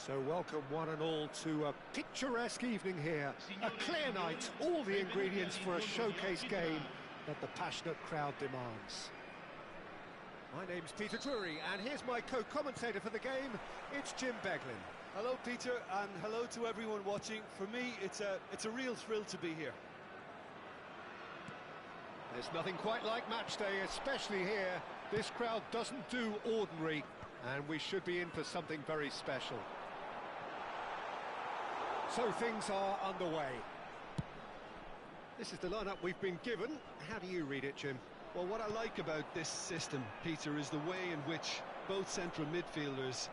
So welcome one and all to a picturesque evening here. A clear night, all the ingredients for a showcase game that the passionate crowd demands. My name's Peter Drury, and here's my co-commentator for the game, it's Jim Beglin. Hello Peter, and hello to everyone watching. For me, it's a real thrill to be here. There's nothing quite like match day, especially here. This crowd doesn't do ordinary, and we should be in for something very special. So things are underway. This is the lineup we've been given. How do you read it, Jim? Well, what I like about this system, Peter, is the way in which both central midfielders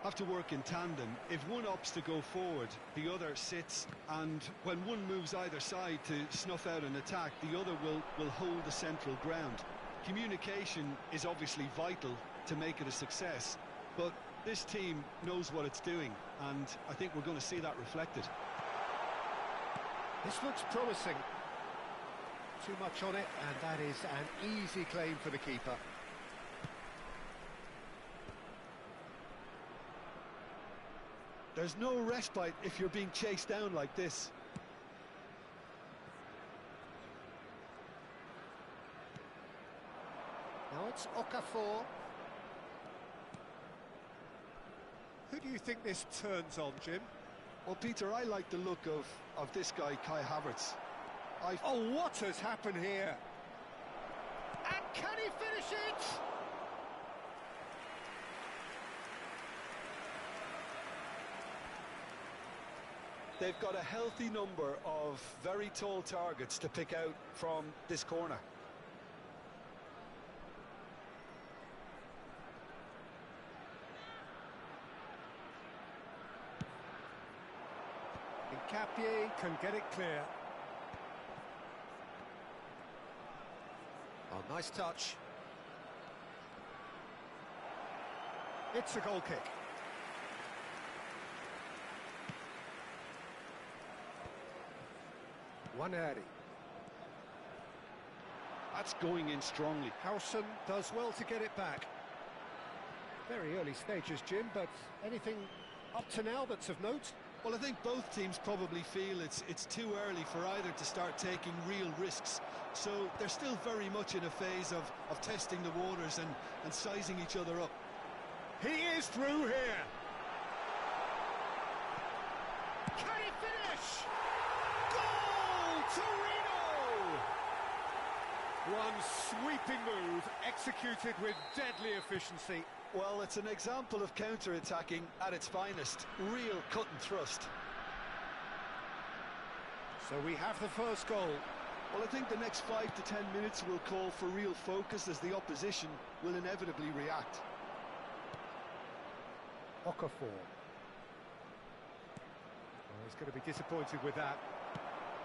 have to work in tandem. If one opts to go forward, the other sits, and when one moves either side to snuff out an attack, the other will hold the central ground. Communication is obviously vital to make it a success, but this team knows what it's doing, and I think we're going to see that reflected. This looks promising. Too much on it, and that is an easy claim for the keeper. There's no respite if you're being chased down like this. Now it's Okafor. Who do you think this turns on, Jim? Well, Peter, I like the look of this guy, Kai Havertz. Oh, what has happened here? And can he finish it? They've got a healthy number of very tall targets to pick out from this corner. Capier can get it clear. Oh, nice touch. It's a goal kick. Waneri. That's going in strongly. Howson does well to get it back. Very early stages, Jim, but anything up to now that's of note? Well, I think both teams probably feel it's too early for either to start taking real risks. So they're still very much in a phase of testing the waters and sizing each other up. He is through here. Can he finish? Goal! Torino! One sweeping move executed with deadly efficiency. Well, it's an example of counter-attacking at its finest. Real cut and thrust. So we have the first goal. Well, I think the next 5 to 10 minutes will call for real focus as the opposition will inevitably react. Okafor. Oh, he's going to be disappointed with that.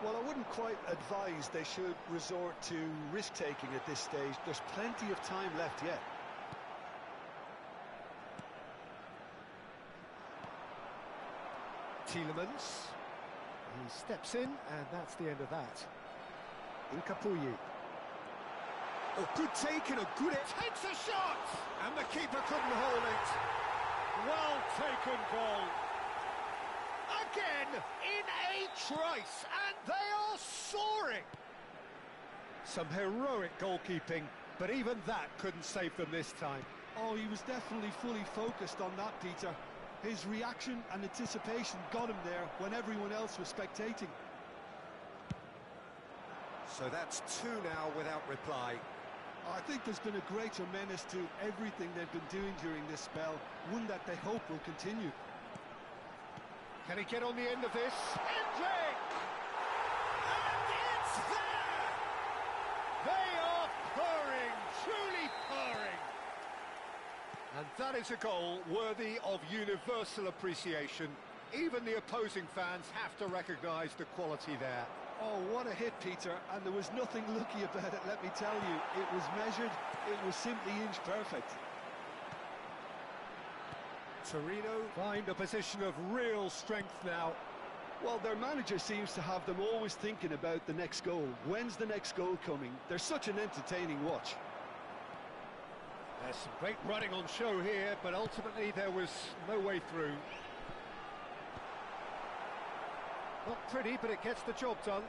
Well, I wouldn't quite advise they should resort to risk-taking at this stage. There's plenty of time left yet. Tielemans. He steps in, and that's the end of that. Incapuyi. Oh, good take and a good... Takes a shot! And the keeper couldn't hold it. Well taken goal. Again, in a trice, and they are soaring. Some heroic goalkeeping, but even that couldn't save them this time. Oh, he was definitely fully focused on that, Peter. His reaction and anticipation got him there when everyone else was spectating. So that's two now without reply. I think there's been a greater menace to everything they've been doing during this spell, one that they hope will continue. Can he get on the end of this? Hendrick! And it's there! They are purring, truly purring. And that is a goal worthy of universal appreciation. Even the opposing fans have to recognise the quality there. Oh, what a hit, Peter, and there was nothing lucky about it, let me tell you. It was measured, it was simply inch perfect. Torino find a position of real strength now. Well, their manager seems to have them always thinking about the next goal. When's the next goal coming? They're such an entertaining watch. There's some great running on show here, but ultimately there was no way through. Not pretty, but it gets the job done.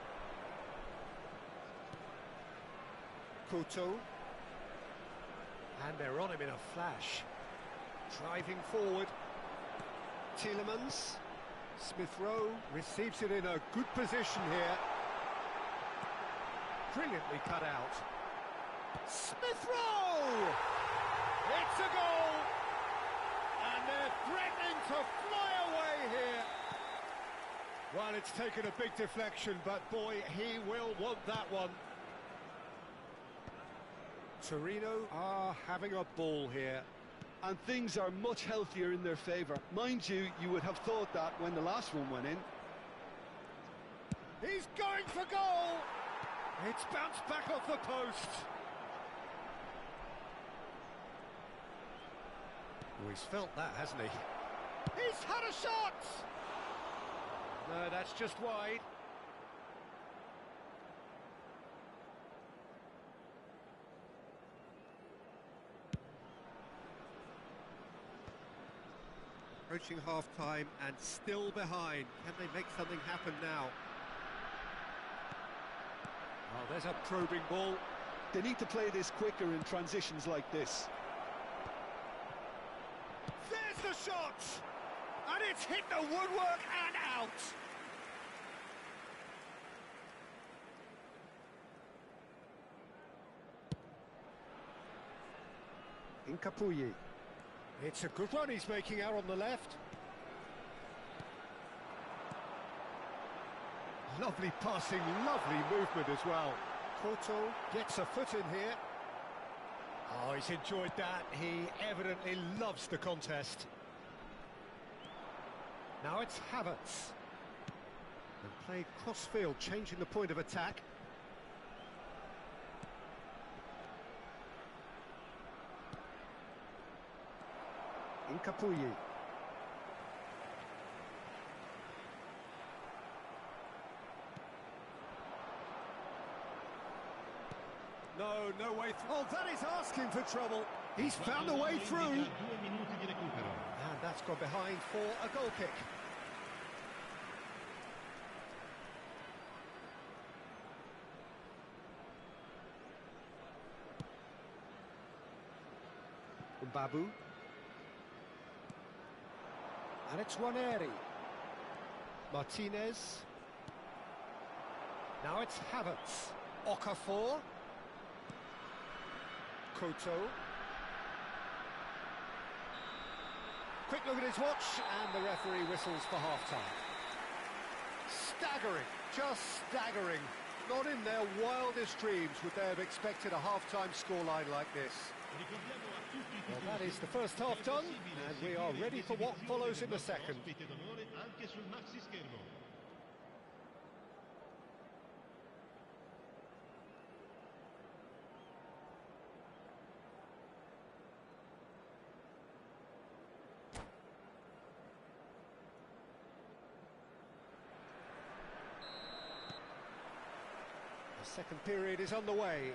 Couto. And they're on him in a flash. Driving forward. Tielemans. Smith Rowe receives it in a good position here. Brilliantly cut out. Smith Rowe! It's a goal! And they're threatening to fly away here. Well, it's taken a big deflection, but boy, he will want that one. Torino are having a ball here. And things are much healthier in their favour. Mind you, you would have thought that when the last one went in. He's going for goal! It's bounced back off the post. Oh, he's felt that, hasn't he? He's had a shot! No, that's just wide. Approaching half-time and still behind. Can they make something happen now? Oh, there's a probing ball. They need to play this quicker in transitions like this. There's the shot! And it's hit the woodwork and out! Incapuyi. It's a good run he's making out on the left. Lovely passing, lovely movement as well. Couto gets a foot in here. Oh, he's enjoyed that. He evidently loves the contest. Now it's Havertz. And played cross-field, changing the point of attack. Incapuyi. No way through. Oh, that is asking for trouble. He's found a way through. And that's gone behind for a goal kick. Babu. And it's Ranieri. Martinez. Now it's Havertz. Okafor. Couto. Quick look at his watch, and the referee whistles for half-time. Staggering, just staggering. Not in their wildest dreams would they have expected a half-time scoreline like this. Well, that is the first half done, and we are ready for what follows in the second. The second period is underway.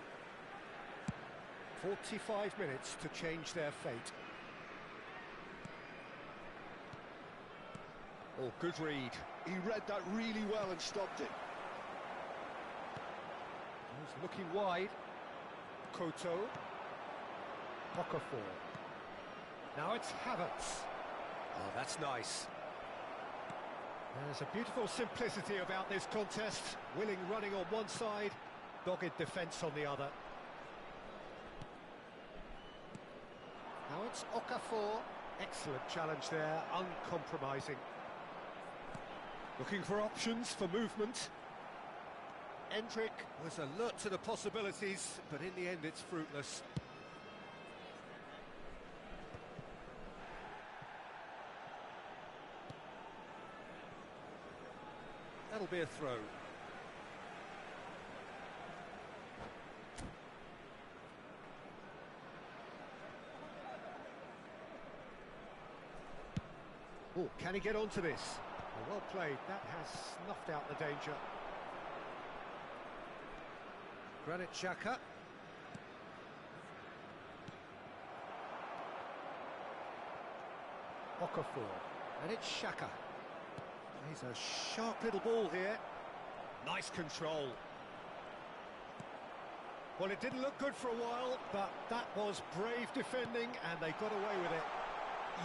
45 minutes to change their fate. Oh, good read. He read that really well and stopped it. He's looking wide. Couto. Okafor. Now it's Havertz. Oh, that's nice. There's a beautiful simplicity about this contest. Willing running on one side, dogged defence on the other. Now it's Okafor. Excellent challenge there, uncompromising. Looking for options for movement. Endrick was alert to the possibilities, but in the end it's fruitless. That'll be a throw. Oh, can he get onto this? Well played, that has snuffed out the danger. Granit Xhaka. Okafor. And it's Xhaka. Plays a sharp little ball here. Nice control. Well, it didn't look good for a while, but that was brave defending, and they got away with it.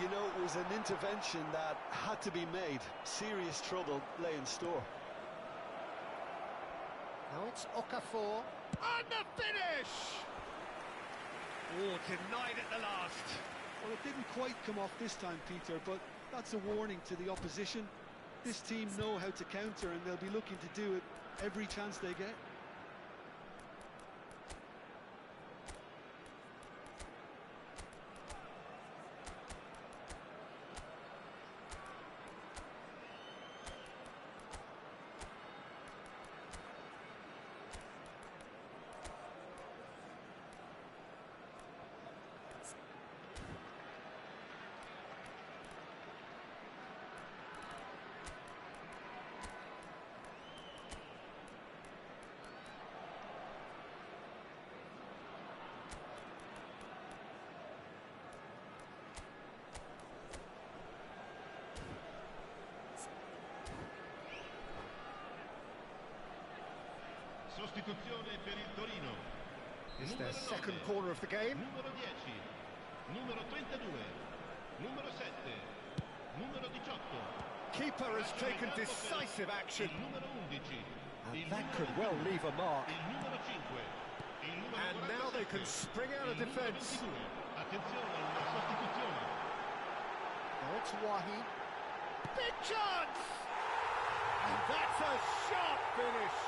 You know, it was an intervention that had to be made. Serious trouble lay in store. Now it's Okafor. And the finish! Oh, denied at the last. Well, it didn't quite come off this time, Peter, but that's a warning to the opposition. This team know how to counter, and they'll be looking to do it every chance they get. Sostituzione per il Torino. It's their second corner of the game. Numero 10, numero 32, numero 7, numero 18. Keeper has taken decisive action. Il numero 11. And that could well leave a mark. Il numero 5. Il numero And now they can spring out of defence. Attenzione alla sostituzione. Now it's Wahi. Big chance! And that's a sharp finish.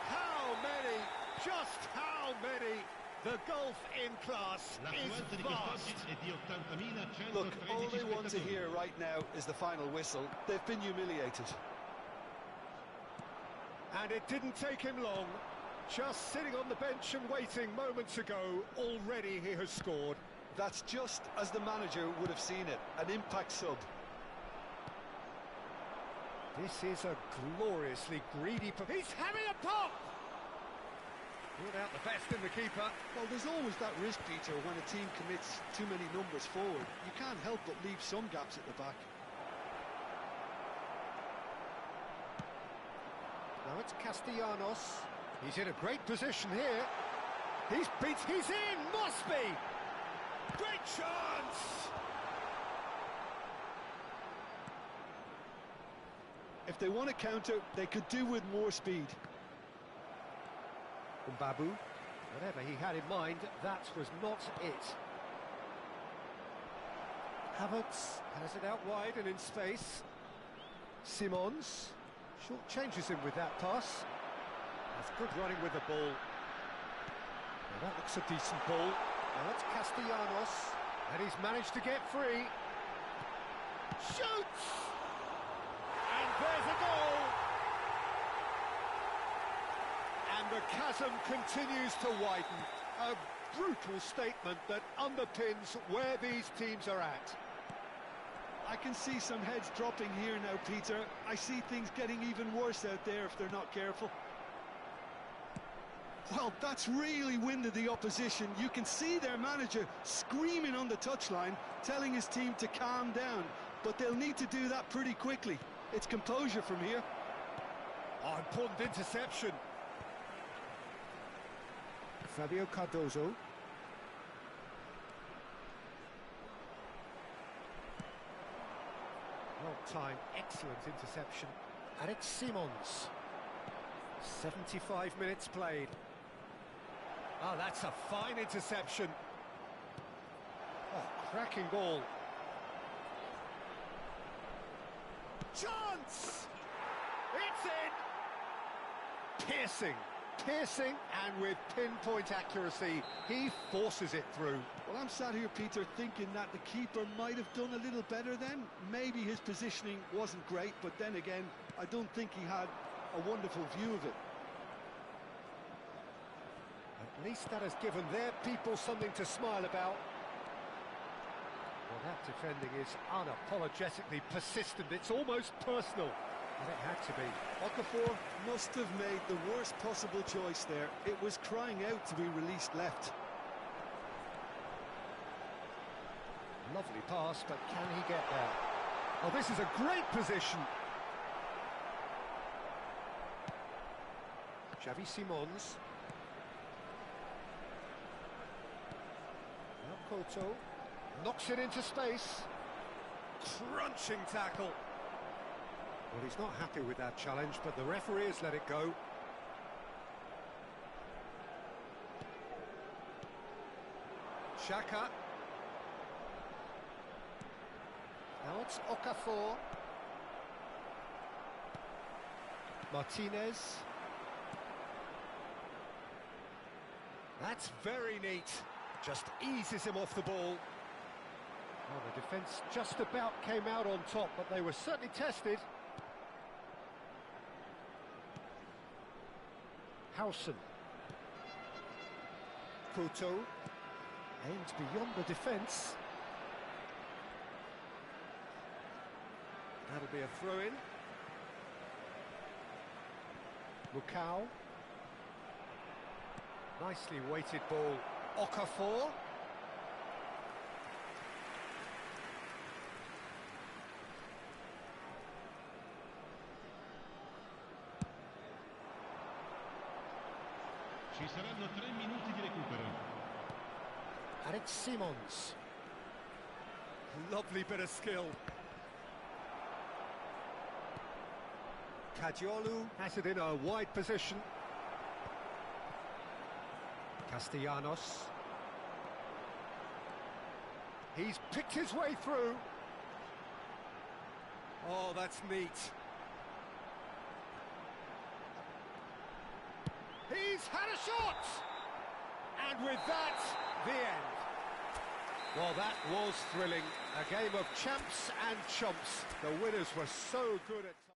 How many, just how many? The gulf in class is vast. Look, all they want to hear right now is the final whistle. They've been humiliated. And it didn't take him long. Just sitting on the bench and waiting moments ago, already he has scored. That's just as the manager would have seen it, an impact sub. This is a gloriously greedy... He's having a pop! Ruled out the best in the keeper. Well, there's always that risk, Peter, when a team commits too many numbers forward. You can't help but leave some gaps at the back. Now it's Castellanos. He's in a great position here. He's in, must be! Great chance! If they want to counter, they could do with more speed. Babu, whatever he had in mind, that was not it. Havertz has it out wide and in space. Simons short changes him with that pass. That's good running with the ball. Now that looks a decent ball. Now it's Castellanos, and he's managed to get free. Shoots! And there's a goal! And the chasm continues to widen. A brutal statement that underpins where these teams are at. I can see some heads dropping here now, Peter. I see things getting even worse out there if they're not careful. Well, that's really winded the opposition. You can see their manager screaming on the touchline, telling his team to calm down. But they'll need to do that pretty quickly. It's composure from here. Oh, important interception. Fabio Cardozo. Well-timed, excellent interception. And it's Simons. 75 minutes played. Oh, that's a fine interception. Oh, cracking ball. Chance! It's in! Piercing, and with pinpoint accuracy, he forces it through. Well, I'm sat here, Peter, thinking that the keeper might have done a little better then. Maybe his positioning wasn't great, but then again, I don't think he had a wonderful view of it. At least that has given their people something to smile about. Well, that defending is unapologetically persistent. It's almost personal. And it had to be. Okafor must have made the worst possible choice there. It was crying out to be released left. Lovely pass, but can he get there? Oh, this is a great position. Xavi Simons. Now Koto knocks it into space. Crunching tackle. Well, he's not happy with that challenge, but the referee has let it go. Xhaka. Now it's Okafor. Martinez. That's very neat. Just eases him off the ball. Well, the defence just about came out on top, but they were certainly tested. Howson. Koto. Aims beyond the defence. That'll be a throw-in. Lukau. Nicely weighted ball. Okafor. Ci saranno 3 minuti di recupero. Alex Simons. Lovely bit of skill. Kajiolu has it in a wide position. Castellanos. He's picked his way through. Oh, that's neat. He's had a shot! And with that, the end. Well, that was thrilling. A game of champs and chumps. The winners were so good at times.